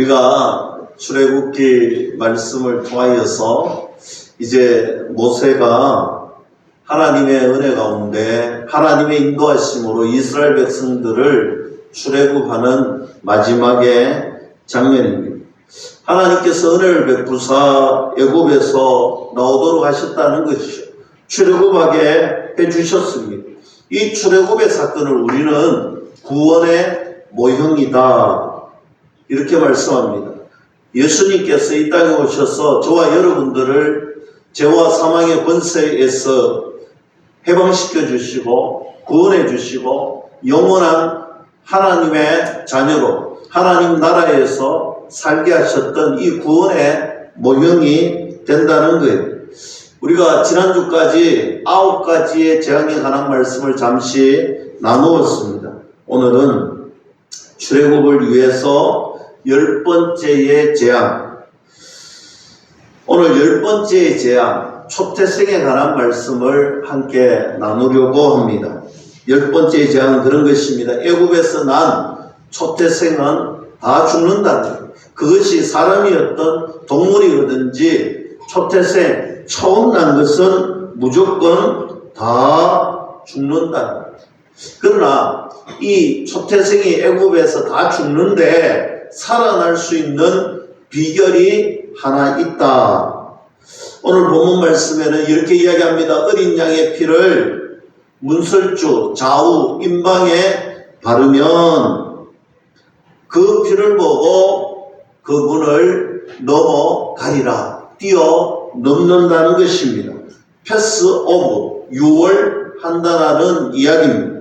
우리가 출애굽기 말씀을 통하여서 이제 모세가 하나님의 은혜 가운데 하나님의 인도하심으로 이스라엘 백성들을 출애굽하는 마지막의 장면입니다. 하나님께서 은혜를 베푸사 애굽에서 나오도록 하셨다는 것이죠. 출애굽하게 해주셨습니다. 이 출애굽의 사건을 우리는 구원의 모형이다 이렇게 말씀합니다. 예수님께서 이 땅에 오셔서 저와 여러분들을 죄와 사망의 권세에서 해방시켜 주시고 구원해 주시고 영원한 하나님의 자녀로 하나님 나라에서 살게 하셨던 이 구원의 모형이 된다는 거예요. 우리가 지난주까지 9가지의 재앙에 관한 말씀을 잠시 나누었습니다. 오늘은 출애굽을 위해서 10번째의 재앙, 오늘 10번째의 재앙, 초태생에 관한 말씀을 함께 나누려고 합니다. 10번째의 재앙은 그런 것입니다. 애굽에서 난 초태생은 다 죽는다는 거예요. 그것이 사람이었던 동물이든지 초태생, 처음 난 것은 무조건 다 죽는다는 거예요. 그러나 이 초태생이 애굽에서 다 죽는데 살아날 수 있는 비결이 하나 있다. 오늘 본문 말씀에는 이렇게 이야기합니다. 어린 양의 피를 문설주 좌우 임방에 바르면 그 피를 보고 그 문을 넘어가리라. 뛰어 넘는다는 것입니다. 패스 오브, 유월한다라는 이야기입니다.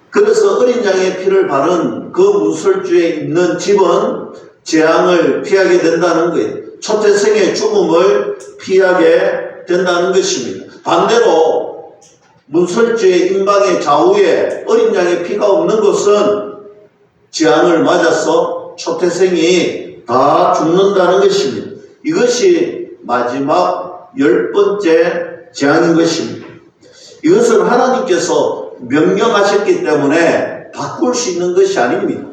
그래서 어린 양의 피를 바른 그 문설주에 있는 집은 재앙을 피하게 된다는 거예요. 초태생의 죽음을 피하게 된다는 것입니다. 반대로 문설주의 임방의 좌우에 어린 양의 피가 없는 것은 재앙을 맞아서 초태생이 다 죽는다는 것입니다. 이것이 마지막 10번째 재앙인 것입니다. 이것은 하나님께서 명령하셨기 때문에 바꿀 수 있는 것이 아닙니다.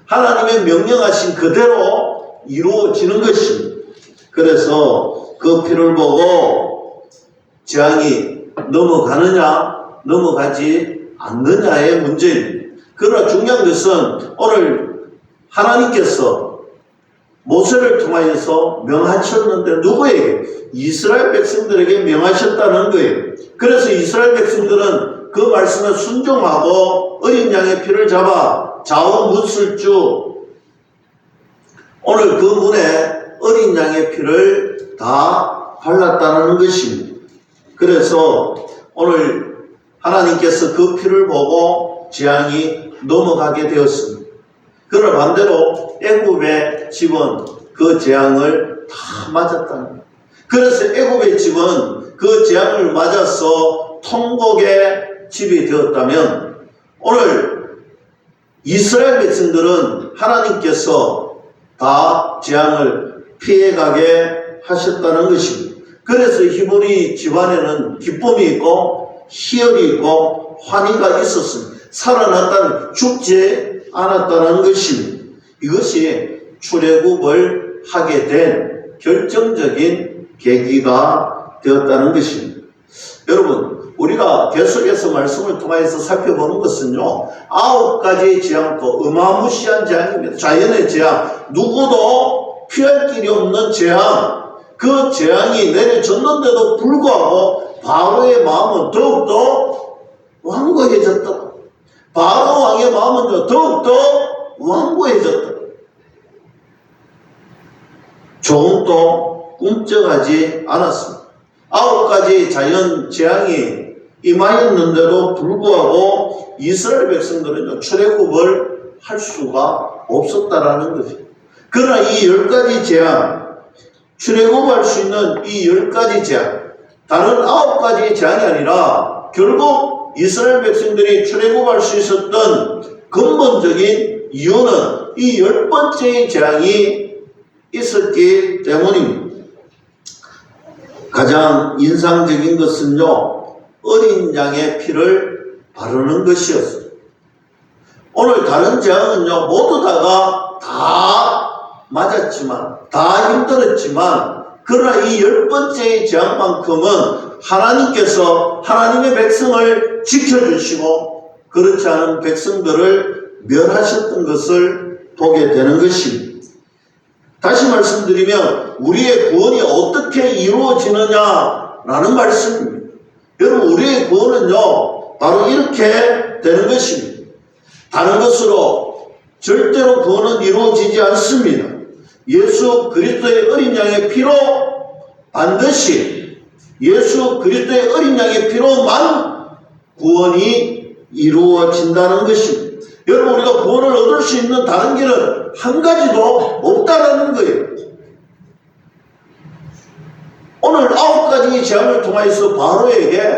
하나님의 명령하신 그대로 이루어지는 것입니다. 그래서 그 피를 보고 재앙이 넘어가느냐 넘어가지 않느냐의 문제입니다. 그러나 중요한 것은 오늘 하나님께서 모세를 통하여서 명하셨는데 누구에게? 이스라엘 백성들에게 명하셨다는 거예요. 그래서 이스라엘 백성들은 그 말씀에 순종하고 어린 양의 피를 잡아 좌우 문설주, 오늘 그 문에 어린 양의 피를 다 발랐다는 것입니다. 그래서 오늘 하나님께서 그 피를 보고 재앙이 넘어가게 되었습니다. 그러나 반대로 애굽의 집은 그 재앙을 다 맞았다는 거예요. 그래서 애굽의 집은 그 재앙을 맞아서 통곡의 집이 되었다면 오늘 이스라엘 백성들은 하나님께서 다 재앙을 피해가게 하셨다는 것입니다. 그래서 히브리 집안에는 기쁨이 있고 희열이 있고 환희가 있었습니다. 살아났다는, 죽지 않았다는 것입니다. 이것이 출애굽을 하게 된 결정적인 계기가 되었다는 것입니다. 여러분, 우리가 계속해서 말씀을 통해서 살펴보는 것은요, 9가지의 재앙도 어마무시한 재앙입니다. 자연의 재앙, 누구도 피할 길이 없는 재앙, 그 재앙이 내려졌는데도 불구하고 바로의 마음은 더욱더 완고해졌다. 바로 왕의 마음은 더욱더 완고해졌다. 조금도 꿈쩍하지 않았습니다. 9가지 자연 재앙이 임하였는데도 불구하고 이스라엘 백성들은 출애굽을 할 수가 없었다라는 거죠. 그러나 이 10가지 재앙, 출애굽할 수 있는 이 10가지 재앙, 다른 9가지 재앙이 아니라 결국 이스라엘 백성들이 출애굽할 수 있었던 근본적인 이유는 이 10번째의 재앙이 있었기 때문입니다. 가장 인상적인 것은요, 어린 양의 피를 바르는 것이었어요. 오늘 다른 재앙은요, 모두 다가 다 맞았지만, 다 힘들었지만, 그러나 이 10번째의 재앙만큼은 하나님께서 하나님의 백성을 지켜주시고 그렇지 않은 백성들을 멸하셨던 것을 보게 되는 것입니다. 다시 말씀드리면 우리의 구원이 어떻게 이루어지느냐라는 말씀입니다. 여러분, 우리의 구원은요 바로 이렇게 되는 것입니다. 다른 것으로 절대로 구원은 이루어지지 않습니다. 예수 그리스도의 어린 양의 피로 반드시 예수 그리스도의 어린 양의 피로만 구원이 이루어진다는 것입니다. 여러분, 우리가 구원을 얻을 수 있는 다른 길은 한 가지도 없다라는 거예요. 오늘 9가지 재앙을 통하여서 바로에게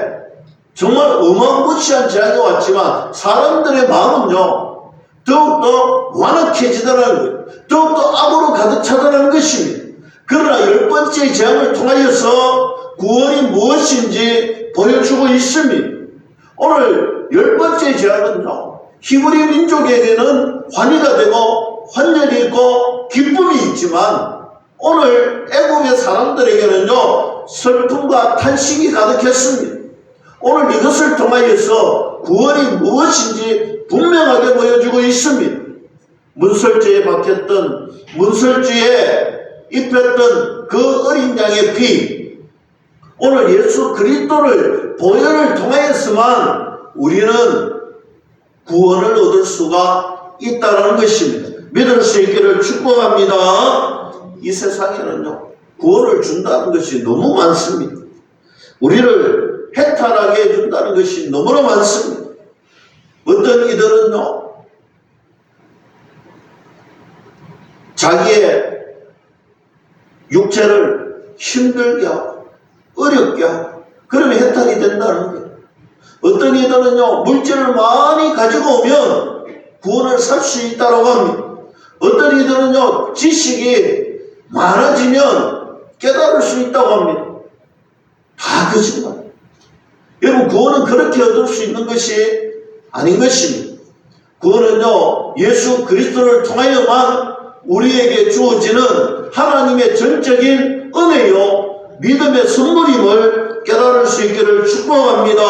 정말 어마무시한 재앙이 왔지만 사람들의 마음은요 더욱더 완악해지더라는 거예요. 더욱더 악으로 가득 차더라는 것입니다. 그러나 10번째 재앙을 통하여서 구원이 무엇인지 보여주고 있습니다. 오늘 10번째 재앙은요 히브리 민족에게는 환희가 되고 환멸이 있고 기쁨이 있지만 오늘 애국의 사람들에게는요 슬픔과 탄식이 가득했습니다. 오늘 이것을 통하여서 구원이 무엇인지 분명하게 보여주고 있습니다. 문설주에 박혔던 문설주에 입혔던 그 어린 양의 피, 오늘 예수 그리스도를 보혈을 통하여서만 우리는 구원을 얻을 수가 있다는 것입니다. 믿을 수 있기를 축복합니다. 이 세상에는요 구원을 준다는 것이 너무 많습니다. 우리를 해탈하게 해준다는 것이 너무나 많습니다. 어떤 이들은요 자기의 육체를 힘들게 하고 어렵게 하고 그러면 해탈이 된다는 거예요. 어떤 이들은요 물질을 많이 가지고 오면 구원을 살 수 있다고 합니다. 어떤 이들은요 지식이 많아지면 깨달을 수 있다고 합니다. 다 거짓말. 여러분, 구원은 그렇게 얻을 수 있는 것이 아닌 것입니다. 구원은요 예수 그리스도를 통하여만 우리에게 주어지는 하나님의 전적인 은혜요 믿음의 선물임을 깨달을 수 있기를 축복합니다.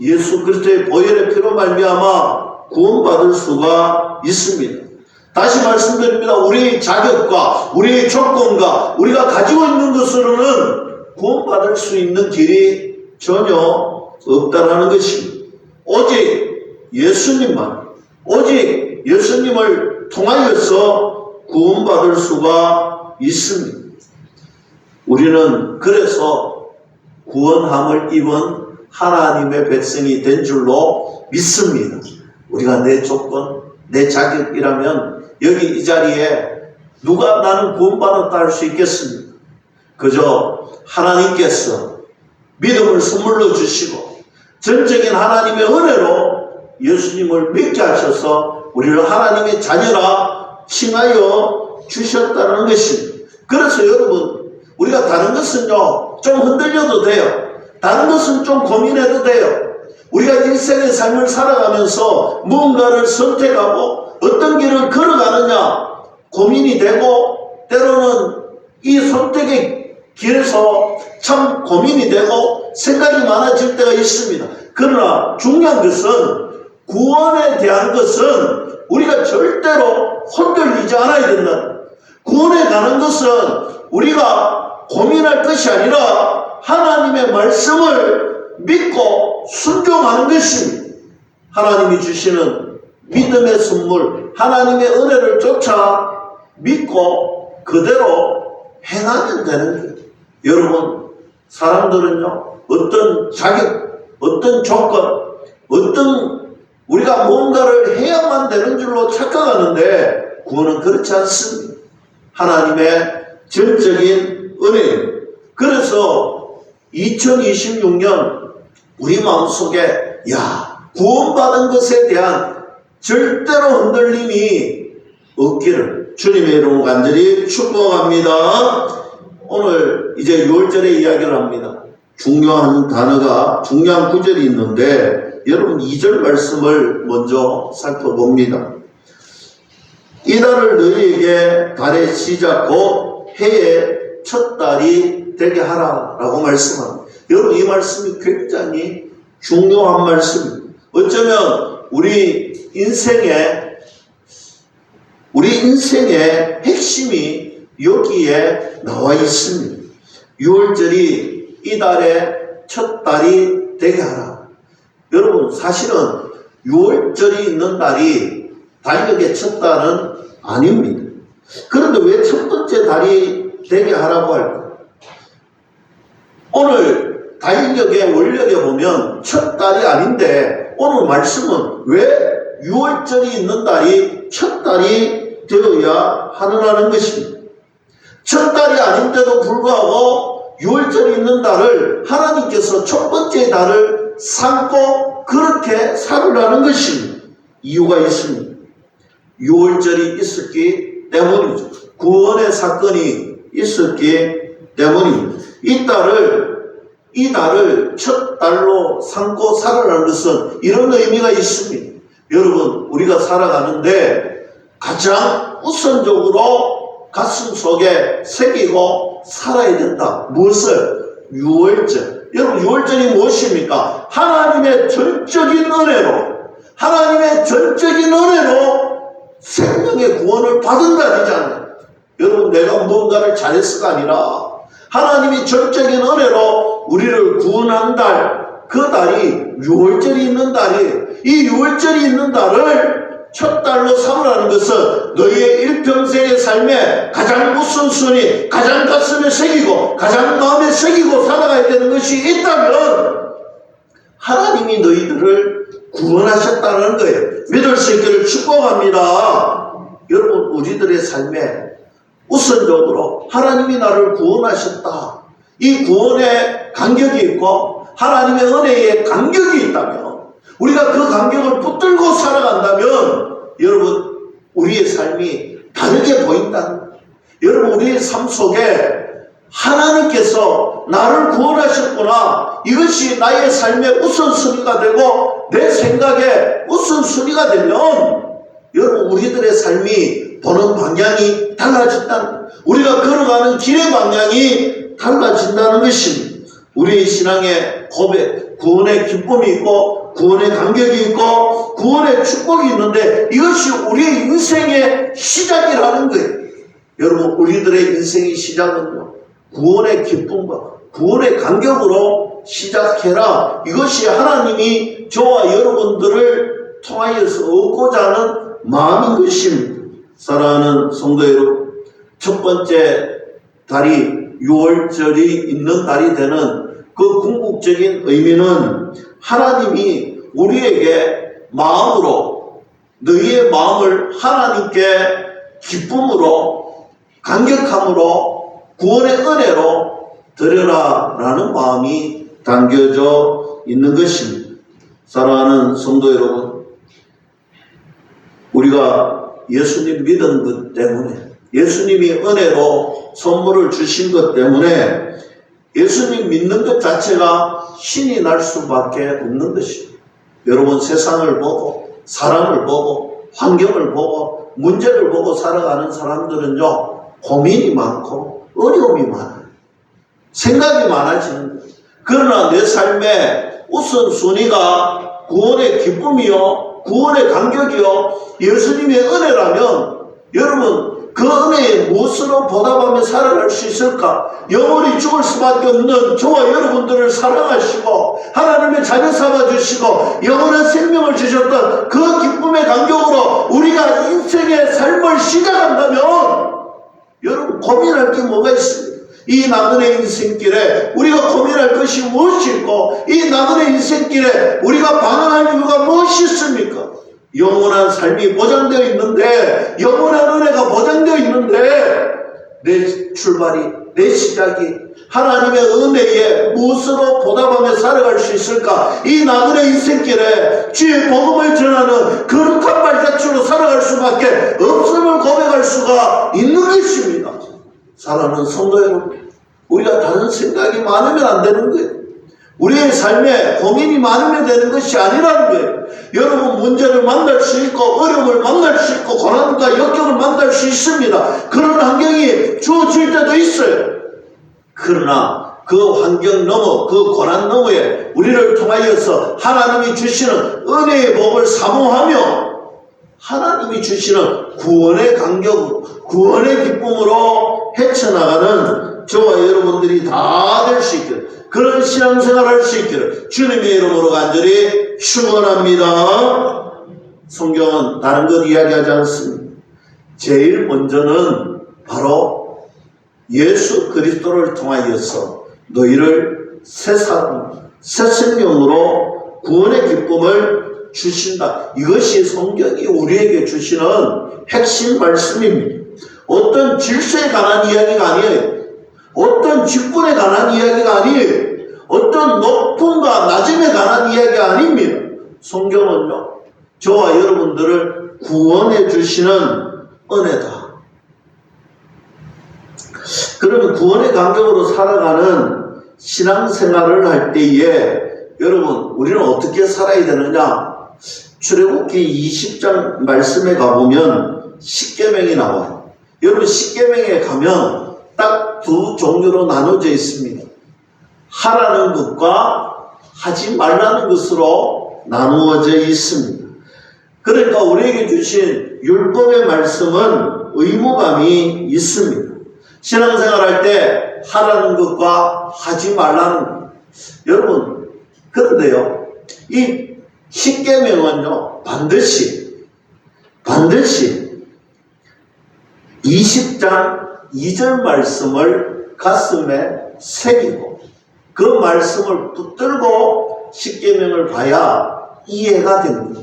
예수 그리스도의 보혈의 피로 말미암아 구원받을 수가 있습니다. 다시 말씀드립니다. 우리의 자격과 우리의 조건과 우리가 가지고 있는 것으로는 구원받을 수 있는 길이 전혀 없다라는 것입니다. 오직 예수님만, 오직 예수님을 통하여서 구원받을 수가 있습니다. 우리는 그래서 구원함을 입은 하나님의 백성이 된 줄로 믿습니다. 우리가 내 조건, 내 자격이라면 여기 이 자리에 누가 나는 구원받았다 할 수 있겠습니까? 그저 하나님께서 믿음을 선물로 주시고 전적인 하나님의 은혜로 예수님을 믿게 하셔서 우리를 하나님의 자녀라 칭하여 주셨다는 것입니다. 그래서 여러분, 우리가 다른 것은요 좀 흔들려도 돼요. 다른 것은 좀 고민해도 돼요. 우리가 일생의 삶을 살아가면서 무언가를 선택하고 어떤 길을 걸어가느냐 고민이 되고 때로는 이 선택의 길에서 참 고민이 되고 생각이 많아질 때가 있습니다. 그러나 중요한 것은 구원에 대한 것은 우리가 절대로 흔들리지 않아야 된다. 구원에 가는 것은 우리가 고민할 것이 아니라 하나님의 말씀을 믿고 순종하는 것입니다. 하나님이 주시는 믿음의 선물, 하나님의 은혜를 쫓아 믿고 그대로 행하면 되는 거예요. 여러분, 사람들은요 어떤 자격, 어떤 조건, 어떤 우리가 뭔가를 해야만 되는 줄로 착각하는데 구원은 그렇지 않습니다. 하나님의 전적인 은혜예요. 그래서 2026년 우리 마음속에 구원받은 것에 대한 절대로 흔들림이 없기를 주님의 이름으로 간절히 축복합니다. 오늘 이제 6월절에 이야기를 합니다. 중요한 단어가, 중요한 구절이 있는데 여러분 2절 말씀을 먼저 살펴봅니다. 이달을 너희에게 달의 시작 곧 해의 첫 달이 되게 하라라고 말씀합니다. 여러분, 이 말씀이 굉장히 중요한 말씀입니다. 어쩌면 우리 인생의 핵심이 여기에 나와 있습니다. 6월절이 이달의 첫 달이 되게 하라. 여러분, 사실은 6월절이 있는 달이 달력의 첫 달은 아닙니다. 그런데 왜 첫 번째 달이 되게 하라고 할까? 오늘 달력의 원력에 보면 첫 달이 아닌데 오늘 말씀은 왜 6월절이 있는 달이 첫 달이 되어야 하느라는 것입니다. 첫 달이 아닌데도 불구하고 6월절이 있는 달을 하나님께서 첫 번째 달을 삼고 그렇게 살으라는 것입니다. 이유가 있습니다. 6월절이 있었기 때문이죠. 구원의 사건이 있었기 때문입니다. 이 달을 첫 달로 삼고 살아라는 것은 이런 의미가 있습니다. 여러분, 우리가 살아가는데 가장 우선적으로 가슴 속에 새기고 살아야 된다. 무엇을? 6월절. 여러분, 6월절이 무엇입니까? 하나님의 전적인 은혜로 생명의 구원을 받은 달이잖아요. 여러분, 내가 무언가를 잘했어가 아니라 하나님이 전적인 은혜로 우리를 구원한 달, 그 달이 6월절이 있는 달이에요. 이 6월절이 있는 달을 첫 달로 삼으라는 것은 너희의 일평생의 삶에 가장 우선순위, 가장 가슴에 새기고 가장 마음에 새기고 살아가야 되는 것이 있다면 하나님이 너희들을 구원하셨다는 거예요. 믿을 수 있기를 축복합니다. 여러분, 우리들의 삶에 우선적으로 하나님이 나를 구원하셨다. 이 구원의 간격이 있고 하나님의 은혜의 간격이 있다면 우리가 그 간격을 붙들고 살아간다면 여러분, 우리의 삶이 다르게 보인다는 거예요. 여러분, 우리의 삶 속에 하나님께서 나를 구원하셨구나. 이것이 나의 삶의 우선순위가 되고 내 생각의 우선순위가 되면 여러분, 우리들의 삶이 보는 방향이 달라진다는 거예요. 우리가 걸어가는 길의 방향이 달라진다는 것입니다. 우리의 신앙의 고백, 구원의 기쁨이 있고 구원의 간격이 있고 구원의 축복이 있는데 이것이 우리의 인생의 시작이라는 거예요. 여러분, 우리들의 인생의 시작은요, 구원의 기쁨과 구원의 간격으로 시작해라. 이것이 하나님이 저와 여러분들을 통하여서 얻고자 하는 마음인 것입니다. 사랑하는 성도 여러분, 첫 번째 달이 6월절이 있는 달이 되는 그 궁극적인 의미는 하나님이 우리에게 마음으로, 너희의 마음을 하나님께 기쁨으로, 감격함으로, 구원의 은혜로 드려라 라는 마음이 담겨져 있는 것입니다. 사랑하는 성도 여러분, 우리가 예수님 믿은 것 때문에, 예수님이 은혜로 선물을 주신 것 때문에 예수님 믿는 것 자체가 신이 날 수밖에 없는 것입니다. 여러분, 세상을 보고 사람을 보고 환경을 보고 문제를 보고 살아가는 사람들은요, 고민이 많고 어려움이 많아요. 생각이 많아지는 거예요. 그러나 내 삶의 우선순위가 구원의 기쁨이요, 구원의 간격이요, 예수님의 은혜라면 여러분, 그 은혜에 무엇으로 보답하며 살아갈 수 있을까? 영원히 죽을 수밖에 없는 저와 여러분들을 사랑하시고 하나님의 자녀 삼아주시고 영원한 생명을 주셨던 그 기쁨의 간격으로 우리가 인생의 삶을 시작한다면 여러분, 고민할 게 뭐가 있습니까? 이 나그네 인생길에 우리가 고민할 것이 무엇이 있고 이 나그네 인생길에 우리가 방황할 이유가 무엇이 있습니까? 영원한 삶이 보장되어 있는데, 영원한 은혜가 보장되어 있는데 내 출발이, 내 시작이 하나님의 은혜에 무엇으로 보답하며 살아갈 수 있을까? 이 나그네 인생길에 주의 복음을 전하는 거룩한 발자취로 살아갈 수밖에 없음을 고백할 수가 있는 것입니다. 사랑하는 성도 여러분, 우리가 다른 생각이 많으면 안 되는 거예요. 우리의 삶에 고민이 많으면 되는 것이 아니라는 거예요. 여러분 문제를 만날 수 있고 어려움을 만날 수 있고 고난과 역경을 만날 수 있습니다. 그런 환경이 주어질 때도 있어요. 그러나 그 환경 너머 그 고난 너머에 우리를 통하여서 하나님이 주시는 은혜의 복을 사모하며 하나님이 주시는 구원의 간격, 구원의 기쁨으로 헤쳐나가는 저와 여러분들이 다 될 수 있기를, 그런 신앙생활을 할 수 있기를 주님의 이름으로 간절히 축원합니다. 성경은 다른 것 이야기하지 않습니다. 제일 먼저는 바로 예수 그리스도를 통하여서 너희를 새 사람, 새 생명으로 구원의 기쁨을 주신다. 이것이 성경이 우리에게 주시는 핵심 말씀입니다. 어떤 질서에 관한 이야기가 아니에요. 어떤 직분에 관한 이야기가 아니에요. 어떤 높음과 낮음에 관한 이야기가 아닙니다. 성경은요, 저와 여러분들을 구원해 주시는 은혜다. 그러면 구원의 간격으로 살아가는 신앙생활을 할 때에 여러분 우리는 어떻게 살아야 되느냐? 출애굽기 20장 말씀에 가보면 십계명이 나와요. 여러분 십계명에 가면 딱 두 종류로 나눠져 있습니다. 하라는 것과 하지 말라는 것으로 나누어져 있습니다. 그러니까 우리에게 주신 율법의 말씀은 의무감이 있습니다. 신앙생활할 때 하라는 것과 하지 말라는 것. 여러분 그런데요, 이 십계명은요 반드시 20장 2절 말씀을 가슴에 새기고 그 말씀을 붙들고 십계명을 봐야 이해가 됩니다.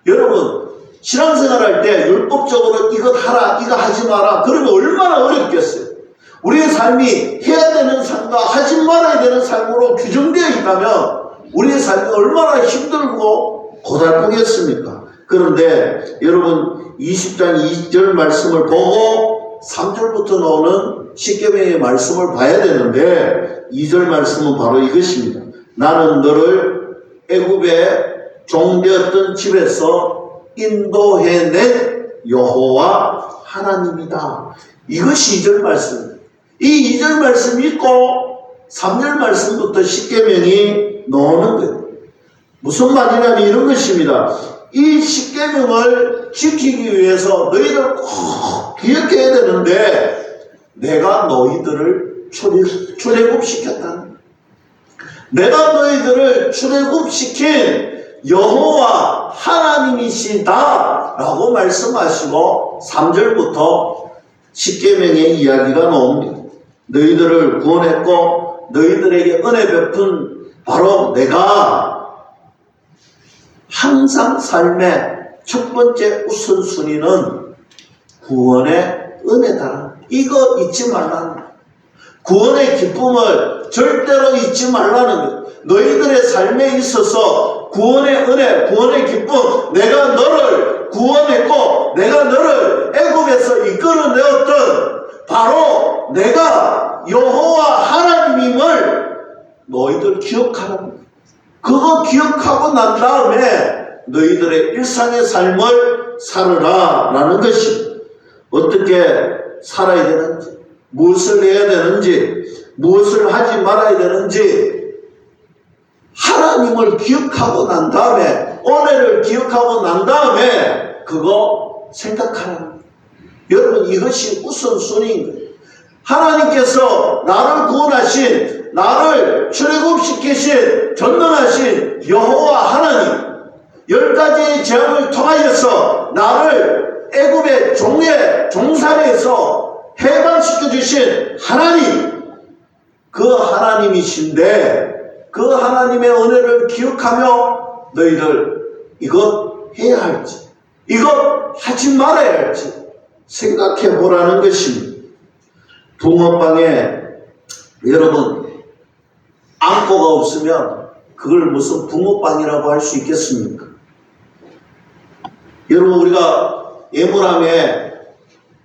여러분 신앙생활할 때 율법적으로 이것 하라 이거 하지 마라 그러면 얼마나 어렵겠어요. 우리의 삶이 해야 되는 삶과 하지 말아야 되는 삶으로 규정되어 있다면 우리의 삶이 얼마나 힘들고 고달프겠습니까? 그런데 여러분 20장 2절 말씀을 보고 3절부터 나오는 십계명의 말씀을 봐야 되는데 2절 말씀은 바로 이것입니다. 나는 너를 애굽의 종되었던 집에서 인도해낸 여호와 하나님이다. 이것이 2절 말씀입니다. 이 2절 말씀 읽고 3절 말씀부터 십계명이 나오는 거예요. 무슨 말이냐면 이런 것입니다. 이 십계명을 지키기 위해서 너희들 꼭 기억해야 되는데 내가 너희들을 출애굽시켰다. 내가 너희들을 출애굽시킨 여호와 하나님이시다 라고 말씀하시고 3절부터 십계명의 이야기가 나옵니다. 너희들을 구원했고 너희들에게 은혜 베푼 바로 내가 항상 삶의 첫 번째 우선순위는 구원의 은혜다. 이거 잊지 말라는 거예요. 구원의 기쁨을 절대로 잊지 말라는 거예요. 너희들의 삶에 있어서 구원의 은혜, 구원의 기쁨, 내가 너를 구원했고 내가 너를 애굽에서 이끌어내었던 바로 내가 여호와 하나님임을 너희들 기억하라는 거예요. 그거 기억하고 난 다음에 너희들의 일상의 삶을 살으라 라는 것이 어떻게 살아야 되는지, 무엇을 해야 되는지, 무엇을 하지 말아야 되는지 하나님을 기억하고 난 다음에, 은혜를 기억하고 난 다음에 그거 생각하라는 거예요. 여러분 이것이 우선순위인 거예요. 하나님께서 나를 구원하신, 나를 출애굽시키신 전능하신 여호와 하나님, 10가지의 재앙을 통하여서 나를 애굽의 종살이에서 해방시켜 주신 하나님, 그 하나님이신데 그 하나님의 은혜를 기억하며 너희들 이것 해야 할지 이것 하지 말아야 할지 생각해 보라는 것입니다. 붕어빵에 여러분 앙꼬가 없으면 그걸 무슨 붕어빵이라고 할 수 있겠습니까? 여러분 우리가 예물함에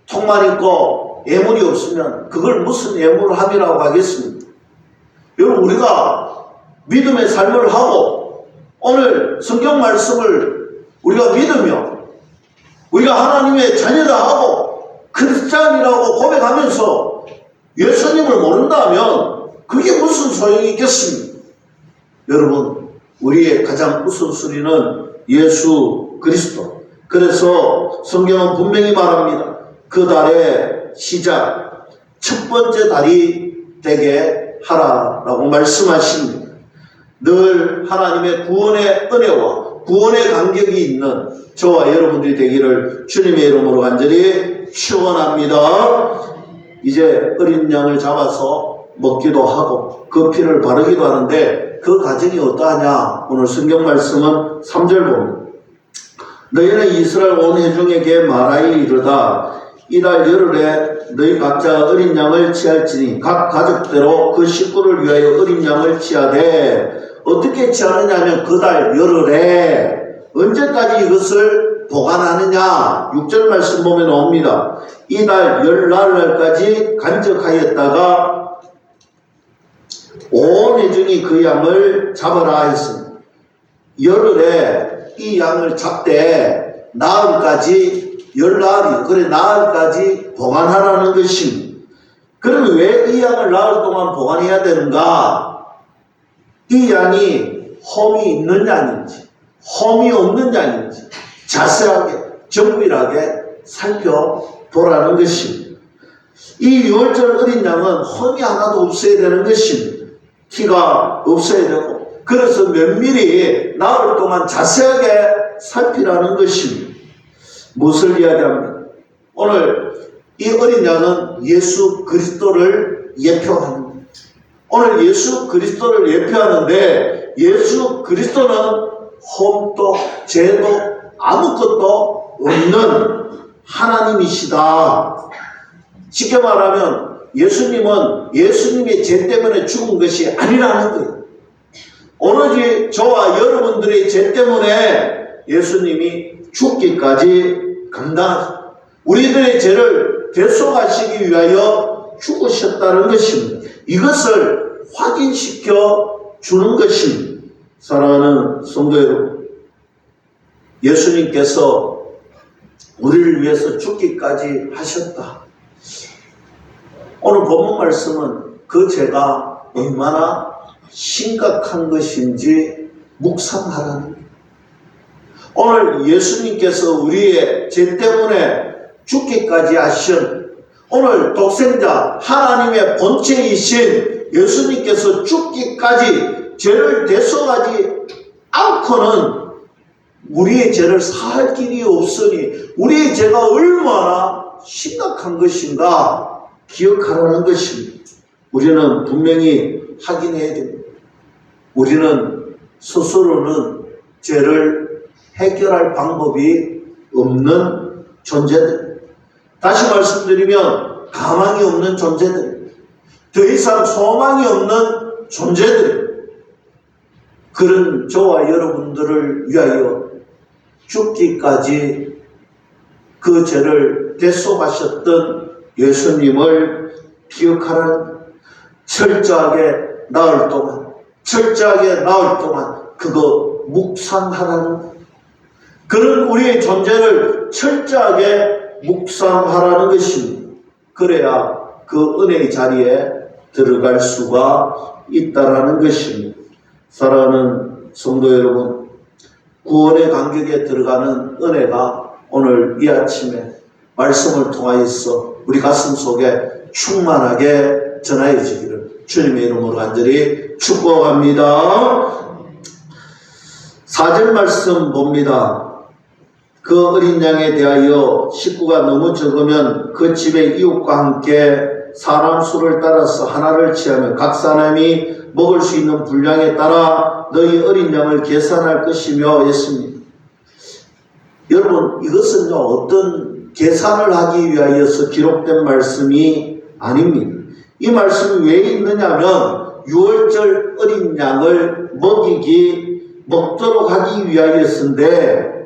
통만 있고 예물이 없으면 그걸 무슨 예물함이라고 하겠습니까? 여러분 우리가 믿음의 삶을 하고 오늘 성경 말씀을 우리가 믿으며 우리가 하나님의 자녀다 하고 크리스찬이라고 고백하면서 예수님을 모른다면 그게 무슨 소용이 있겠습니까? 여러분, 우리의 가장 우선순위는 예수 그리스도. 그래서 성경은 분명히 말합니다. 그 달의 시작, 첫 번째 달이 되게 하라라고 말씀하십니다. 늘 하나님의 구원의 은혜와 구원의 간격이 있는 저와 여러분들이 되기를 주님의 이름으로 간절히 축원합니다. 이제 어린 양을 잡아서 먹기도 하고 그 피를 바르기도 하는데 그 과정이 어떠하냐? 오늘 성경 말씀은 3절 봅니다. 너희는 이스라엘 온 회중에게 말하여 이르다. 이달 열흘에 너희 각자 어린 양을 취할지니 각 가족대로 그 식구를 위하여 어린 양을 취하되 어떻게 취하느냐면 그 달 열흘에 언제까지 이것을 보관하느냐? 6절 말씀 보면 나옵니다. 이달 열날까지 간직하였다가 온 회중이 그 양을 잡아라 했습니다. 열흘에 이 양을 잡되 나흘까지 열날이 그래 나흘까지 보관하라는 것입니다. 그러면 왜 이 양을 나흘 동안 보관해야 되는가? 이 양이 험이 있는 양인지 험이 없는 양인지 자세하게 정밀하게 살펴보라는 것입니다. 이 6월절 어린 양은 험이 하나도 없어야 되는 것입니다. 티가 없어야 되고 그래서 면밀히 나흘 동안 자세하게 살피라는 것입니다. 무엇을 이야기합니까? 오늘 이 어린 양은 예수 그리스도를 예표합니다. 오늘 예수 그리스도를 예표하는데 예수 그리스도는 험도 죄도 아무것도 없는 하나님이시다. 쉽게 말하면 예수님은 예수님의 죄 때문에 죽은 것이 아니라는 거예요. 오로지 저와 여러분들의 죄 때문에 예수님이 죽기까지 감당하셨다. 우리들의 죄를 대속하시기 위하여 죽으셨다는 것입니다. 이것을 확인시켜 주는 것입니다. 사랑하는 성도 여러분, 예수님께서 우리를 위해서 죽기까지 하셨다. 오늘 본문 말씀은 그 죄가 얼마나 심각한 것인지 묵상하라는 거예요. 오늘 예수님께서 우리의 죄 때문에 죽기까지 하신 오늘 독생자 하나님의 본체이신 예수님께서 죽기까지 죄를 대속하지 않고는 우리의 죄를 사할 길이 없으니 우리의 죄가 얼마나 심각한 것인가 기억하라는 것입니다. 우리는 분명히 확인해야 됩니다. 우리는 스스로는 죄를 해결할 방법이 없는 존재들. 다시 말씀드리면 가망이 없는 존재들, 더 이상 소망이 없는 존재들, 그런 저와 여러분들을 위하여 죽기까지 그 죄를 대속하셨던 예수님을 기억하라는, 철저하게 나흘 동안 그거 묵상하라는, 그런 우리의 존재를 철저하게 묵상하라는 것입니다. 그래야 그 은혜의 자리에 들어갈 수가 있다라는 것입니다. 사랑하는 성도 여러분, 구원의 간격에 들어가는 은혜가 오늘 이 아침에 말씀을 통하여서 우리 가슴 속에 충만하게 전하여지기를 주님의 이름으로 간절히 축복합니다. 4절 말씀 봅니다. 그 어린 양에 대하여 식구가 너무 적으면 그 집의 이웃과 함께 사람 수를 따라서 하나를 취하며 각 사람이 먹을 수 있는 분량에 따라 너희 어린 양을 계산할 것이며 했습니다. 여러분, 이것은요 어떤 계산을 하기 위하여서 기록된 말씀이 아닙니다. 이 말씀이 왜 있느냐면 6월절 어린 양을 먹도록 하기 위하여서인데,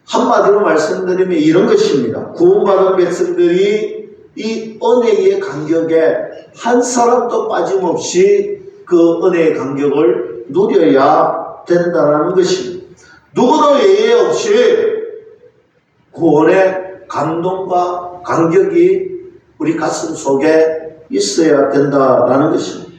한마디로 말씀드리면 이런 것입니다. 구원받은 백성들이 이 은혜의 간격에 한 사람도 빠짐없이 그 은혜의 간격을 누려야 된다는 것입니다. 누구도 예외 없이 구원의 감동과 간격이 우리 가슴 속에 있어야 된다는 것입니다.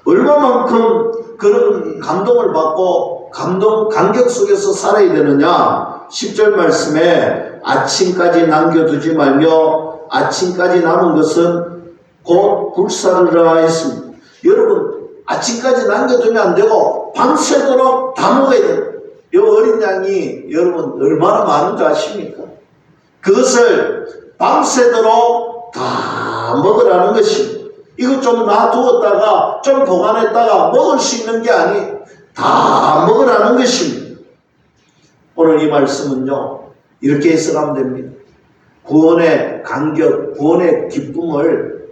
얼마만큼 그런 감동을 받고 간격 속에서 살아야 되느냐? 10절 말씀에 아침까지 남겨두지 말며 아침까지 남은 것은 곧 불사르라 했습니다. 여러분, 아침까지 남겨두면 안 되고 밤새도록 다 먹어야 돼요. 이 어린 양이 여러분 얼마나 많은 줄 아십니까? 그것을 밤새도록 다 먹으라는 것입니다. 이거 좀 놔두었다가 좀 보관했다가 먹을 수 있는 게 아니, 다 먹으라는 것입니다. 오늘 이 말씀은요, 이렇게 해석하면 됩니다. 구원의 간격, 구원의 기쁨을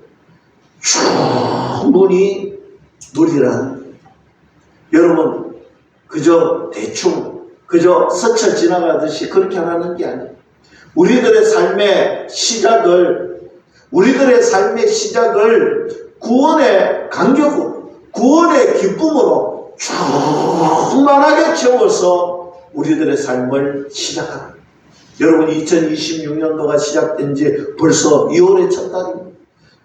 충분히 누리라는, 여러분 그저 대충 그저 스쳐 지나가듯이 그렇게 하라는 게 아니에요. 우리들의 삶의 시작을 구원의 간격으로, 구원의 기쁨으로 충만하게 채워서 우리들의 삶을 시작하라. 여러분, 2026년도가 시작된 지 벌써 2월의 첫 달입니다.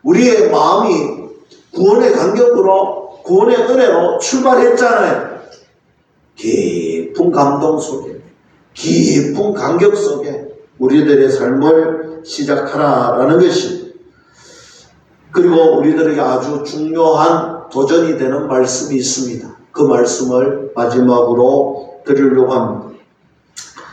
우리의 마음이 구원의 간격으로, 구원의 은혜로 출발했잖아요. 깊은 감동 속에, 깊은 간격 속에 우리들의 삶을 시작하라라는 것입니다. 그리고 우리들에게 아주 중요한 도전이 되는 말씀이 있습니다. 그 말씀을 마지막으로 드리려고 합니다.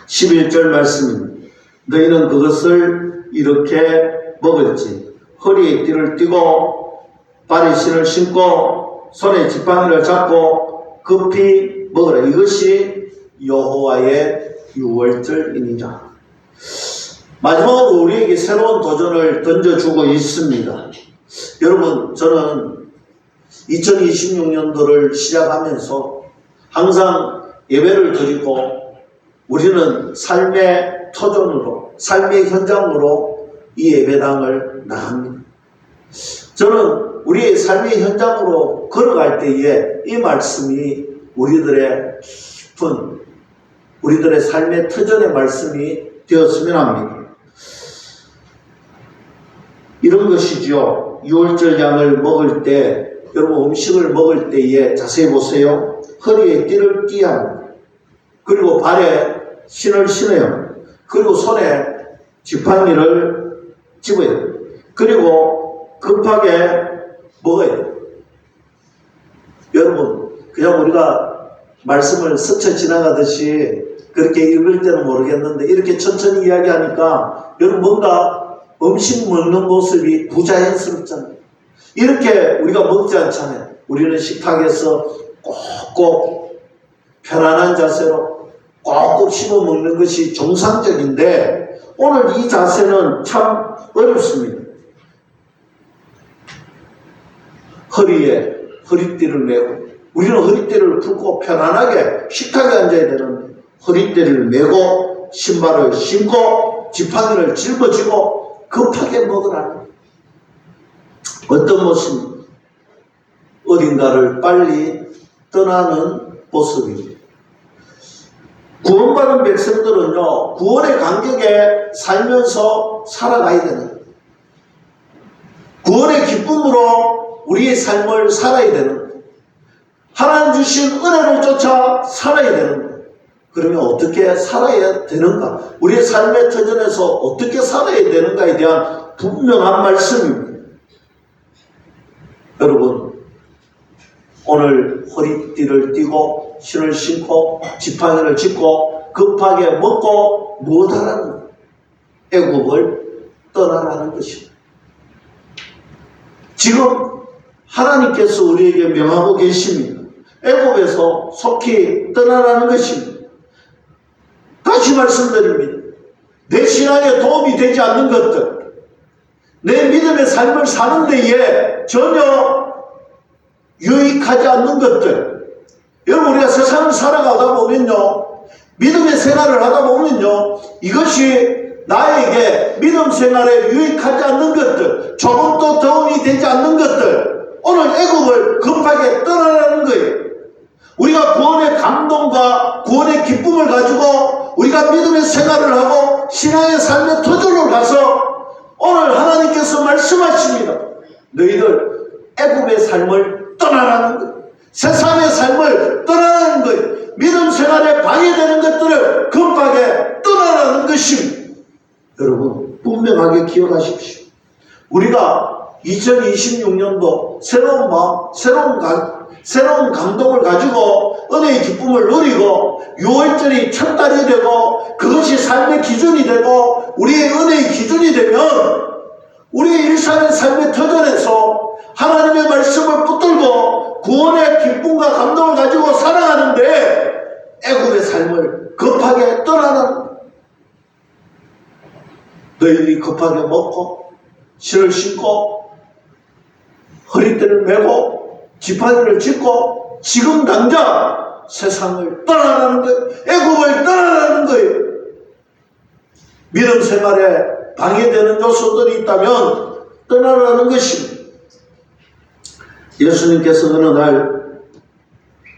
11절 말씀입니다. 너희는 그것을 이렇게 먹을지 허리에 띠를 띠고 발에 신을 신고 손에 지팡이를 잡고 급히 먹으라. 이것이 여호와의 유월절이니라. 마지막으로 우리에게 새로운 도전을 던져주고 있습니다. 여러분, 저는 2026년도를 시작하면서 항상 예배를 드리고 우리는 삶의 터전으로, 삶의 현장으로 이 예배당을 나갑니다. 저는 우리의 삶의 현장으로 걸어갈 때에 이 말씀이 우리들의 깊은, 우리들의 삶의 터전의 말씀이 되었으면 합니다. 이런 것이죠. 유월절 양을 먹을 때, 여러분 음식을 먹을 때에 자세히 보세요. 허리에 띠를 띠야 합니다. 그리고 발에 신을 신어요. 그리고 손에 지팡이를 집어요. 그리고 급하게 먹어요. 여러분, 그냥 우리가 말씀을 스쳐 지나가듯이 그렇게 읽을 때는 모르겠는데 이렇게 천천히 이야기하니까 여러분 뭔가 음식 먹는 모습이 부자연스럽잖아요. 이렇게 우리가 먹지 않잖아요. 우리는 식탁에서 꼭꼭 편안한 자세로 꼭꼭 씹어 먹는 것이 정상적인데 오늘 이 자세는 참 어렵습니다. 허리에 허리띠를 메고, 우리는 허리띠를 풀고 편안하게 식탁에 앉아야 되는데 허리띠를 메고 신발을 신고 지팡이를 짊어지고 급하게 먹으라는, 어떤 모습입니까? 어딘가를 빨리 떠나는 모습입니다. 구원받은 백성들은요, 구원의 간격에 살면서 살아가야 되는, 구원의 기쁨으로 우리의 삶을 살아야 되는, 하나님 주신 은혜를 쫓아 살아야 되는, 그러면 어떻게 살아야 되는가? 우리의 삶의 터전에서 어떻게 살아야 되는가에 대한 분명한 말씀입니다. 여러분, 오늘 허리띠를 띠고 신을 신고 지팡이를 짚고 급하게 먹고 무엇하라는 거예요? 애굽을 떠나라는 것입니다. 지금 하나님께서 우리에게 명하고 계십니다. 애굽에서 속히 떠나라는 것입니다. 다시 말씀드립니다. 내 신앙에 도움이 되지 않는 것들, 내 믿음의 삶을 사는 데에 전혀 유익하지 않는 것들, 여러분 우리가 세상을 살아가다 보면요, 믿음의 생활을 하다 보면요, 이것이 나에게 믿음 생활에 유익하지 않는 것들, 조금도 도움이 되지 않는 것들, 오늘 애굽을 급하게 떠나라는 거예요. 우리가 구원의 감동과 구원의 기쁨을 가지고 우리가 믿음의 생활을 하고 신앙의 삶의 터전으로 가서 오늘 하나님께서 말씀하십니다. 너희들 애굽의 삶을 떠나라는 거예요. 세상의 삶을 떠나라는 거예요. 믿음 생활에 방해되는 것들을 급하게 떠나라는 것입니다. 여러분 분명하게 기억하십시오. 우리가 2026년도 새로운 마음, 새로운 감동을 가지고 은혜의 기쁨을 누리고 6월절이 첫 달이 되고 그것이 삶의 기준이 되고 우리의 은혜의 기준이 되면 우리의 일상의 삶의 터전에서 하나님의 말씀을 붙들고 구원의 기쁨과 감동을 가지고 살아가는데 애굽의 삶을 급하게 떠나는 너희들이 급하게 먹고 실을 신고 허리띠를 메고 지팡이를 짚고 지금 당장 세상을 떠나라는 거예요. 애굽을 떠나라는 거예요. 믿음 생활에 방해되는 요소들이 있다면 떠나라는 것입니다. 예수님께서 어느 날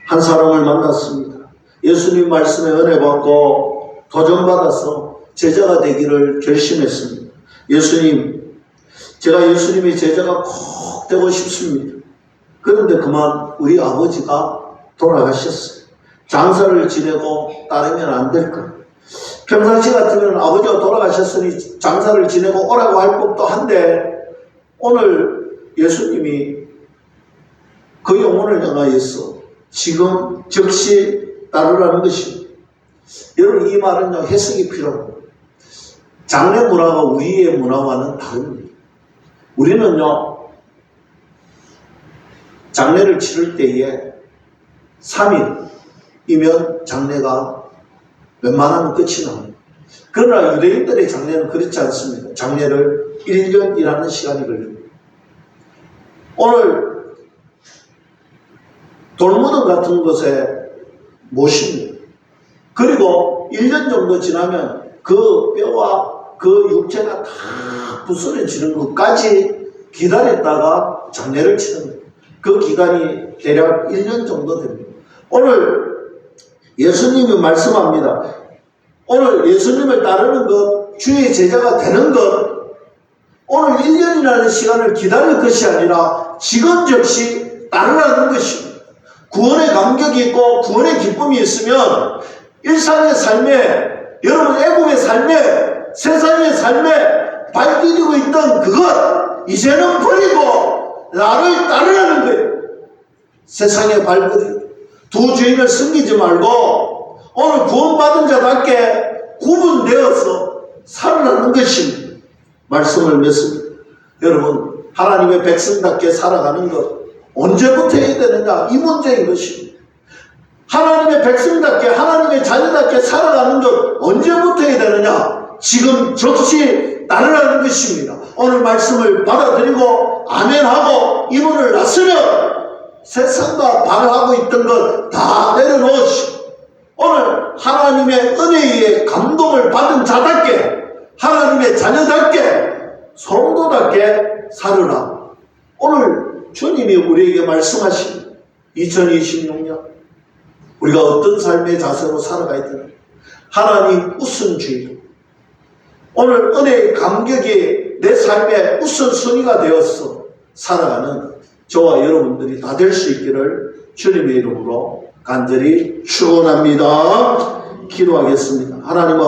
한 사람을 만났습니다. 예수님 말씀에 은혜 받고 도전받아서 제자가 되기를 결심했습니다. 예수님, 제가 예수님의 제자가 꼭 되고 싶습니다. 그런데 그만 우리 아버지가 돌아가셨어요. 장사를 지내고 따르면 안 될 것. 평상시 같으면 아버지가 돌아가셨으니 장사를 지내고 오라고 할 법도 한데 오늘 예수님이 그 영혼을 향하여서 지금 즉시 따르라는 것입니다. 여러분 이 말은요 해석이 필요합니다. 장례 문화가 우리의 문화와는 다릅니다. 우리는요 장례를 치를 때에 3일이면 장례가 웬만하면 끝이 납니다. 그러나 유대인들의 장례는 그렇지 않습니다. 장례를 1년이라는 시간이 걸립니다. 오늘 돌무덤 같은 곳에 모십니다. 그리고 1년 정도 지나면 그 뼈와 그 육체가 다 부스러지는 것까지 기다렸다가 장례를 치는 거예요. 그 기간이 대략 1년 정도 됩니다. 오늘 예수님이 말씀합니다. 오늘 예수님을 따르는 것, 주의 제자가 되는 것, 오늘 1년이라는 시간을 기다릴 것이 아니라 지금 즉시 따르라는 것입니다. 구원의 감격이 있고 구원의 기쁨이 있으면 일상의 삶에, 여러분 애국의 삶에, 세상의 삶에 발디디고 있던 그것 이제는 버리고 나를 따르라는 거예요. 세상에 발버리고 두 주인을 섬기지 말고 오늘 구원받은 자답게 구분되어서 살아가는 것입니다. 말씀을 맺습니다. 여러분 하나님의 백성답게 살아가는 것 언제부터 해야 되느냐 이 문제인 것입니다. 하나님의 백성답게 하나님의 자녀답게 살아가는 것 언제부터 해야 되느냐 지금 즉시 따르라는 것입니다. 오늘 말씀을 받아들이고 아멘하고 이문을 났으면 세상과 반하고 있던 것 다 내려놓으시고 오늘 하나님의 은혜의 감동을 받은 자답게 하나님의 자녀답게 성도답게 살으라. 오늘 주님이 우리에게 말씀하신 2026년 우리가 어떤 삶의 자세로 살아가야 되나? 하나님 우선주의. 오늘 은혜의 감격이 내 삶의 우선순위가 되어서 살아가는 저와 여러분들이 다 될 수 있기를 주님의 이름으로 간절히 축원합니다. 기도하겠습니다. 하나님